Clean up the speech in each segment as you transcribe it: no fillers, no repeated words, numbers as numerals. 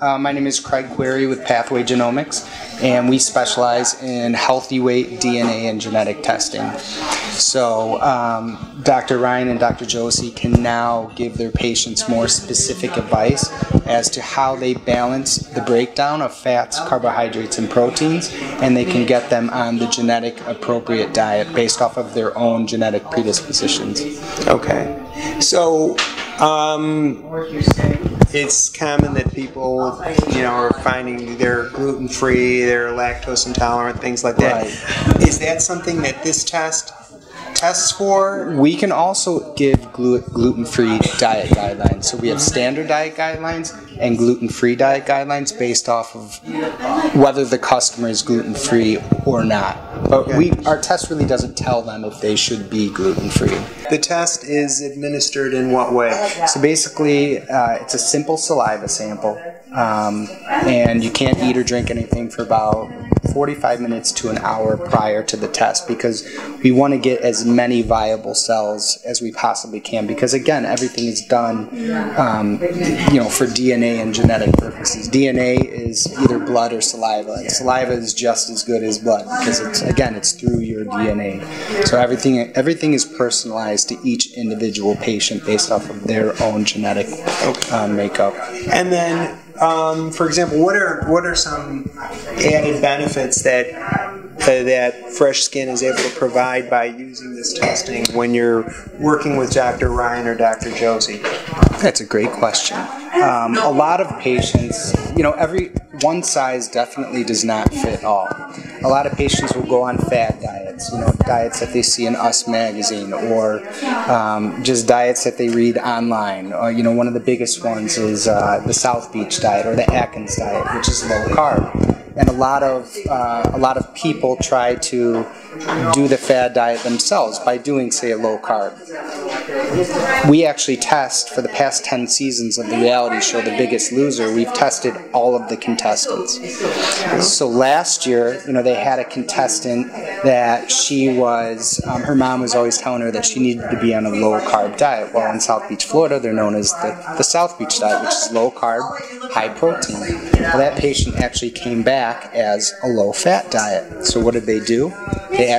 My name is Craig Query with Pathway Genomics, and we specialize in healthy weight DNA and genetic testing. So Dr. Ryan and Dr. Josie can now give their patients more specific advice as to how they balance the breakdown of fats, carbohydrates, and proteins, and they can get them on the genetic appropriate diet based off of their own genetic predispositions. Okay. So it's common that people, are finding they're gluten-free, they're lactose intolerant, things like that. Right. Is that something that this test tests for? We can also give gluten-free diet guidelines. So we have standard diet guidelines and gluten-free diet guidelines based off of whether the customer is gluten-free or not. But our test really doesn't tell them if they should be gluten-free. The test is administered in what way? So basically, it's a simple saliva sample, and you can't eat or drink anything for about 45 minutes to an hour prior to the test, because we want to get as many viable cells as we possibly can, because again, everything is done for DNA and genetic purposes. DNA is either blood or saliva, and saliva is just as good as blood because it's through your DNA. So everything is personalized to each individual patient based off of their own genetic makeup. And then for example, what are some added benefits that FreshSkin is able to provide by using this testing when you're working with Dr. Ryan or Dr. Josie? That's a great question. A lot of patients, one size definitely does not fit all. A lot of patients will go on fad diets, diets that they see in Us magazine, or just diets that they read online. One of the biggest ones is the South Beach diet or the Atkins diet, which is low carb. And a lot of people try to do the fad diet themselves by doing, say, a low carb. We actually test, for the past 10 seasons of the reality show The Biggest Loser, we've tested all of the contestants. So last year, they had a contestant that she was, her mom was always telling her that she needed to be on a low carb diet. Well, in South Beach, Florida, they're known as the South Beach diet, which is low carb, high protein. Well, that patient actually came back as a low fat diet. So what did they do? They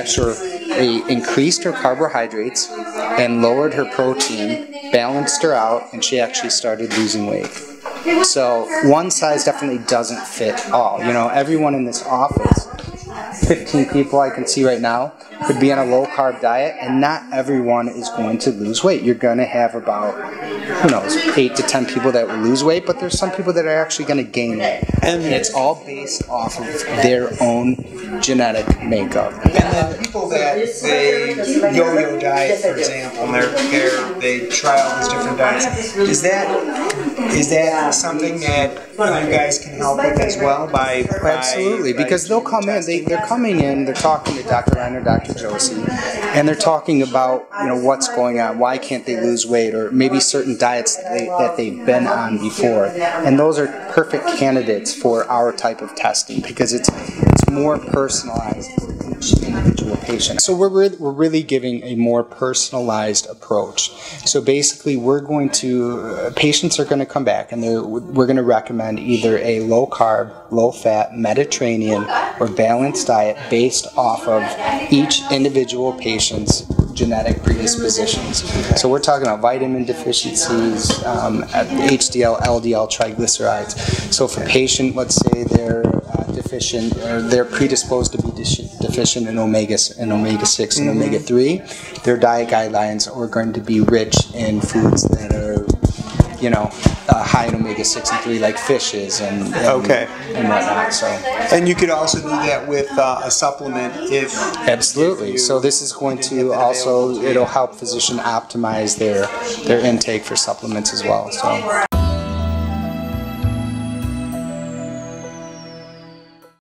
increased her carbohydrates and lowered her protein, balanced her out, and she actually started losing weight. So one size definitely doesn't fit all. Everyone in this office, 15 people I can see right now, could be on a low carb diet, and not everyone is going to lose weight. You're going to have about, 8 to 10 people that will lose weight, but there's some people that are actually going to gain weight. And it's all based off of their own genetic makeup. And then people that they yo-yo diet, for example, and they try all these different diets, is that something that you guys can help with as well? Absolutely, because they'll come in, they're coming in, they're talking to Dr. Ryan or Dr. Josie, and they're talking about what's going on, why can't they lose weight, or maybe certain diets that they've been on before, and those are perfect candidates for our type of testing because it's more personalized for each individual patient. So we're really giving a more personalized approach. So basically, patients are going to come back, and we're going to recommend either a low carb, low fat, Mediterranean, or balanced diet based off of each individual patient's genetic predispositions. So we're talking about vitamin deficiencies, HDL, LDL, triglycerides. So if a patient, let's say they're deficient, or they're predisposed to be deficient in omega-6 and omega-3, their diet guidelines are going to be rich in foods that are high in omega-6 and 3, like fishes and whatnot. So, and you could also do that with a supplement if absolutely. So this is going to also, it'll help physician optimize their intake for supplements as well. So.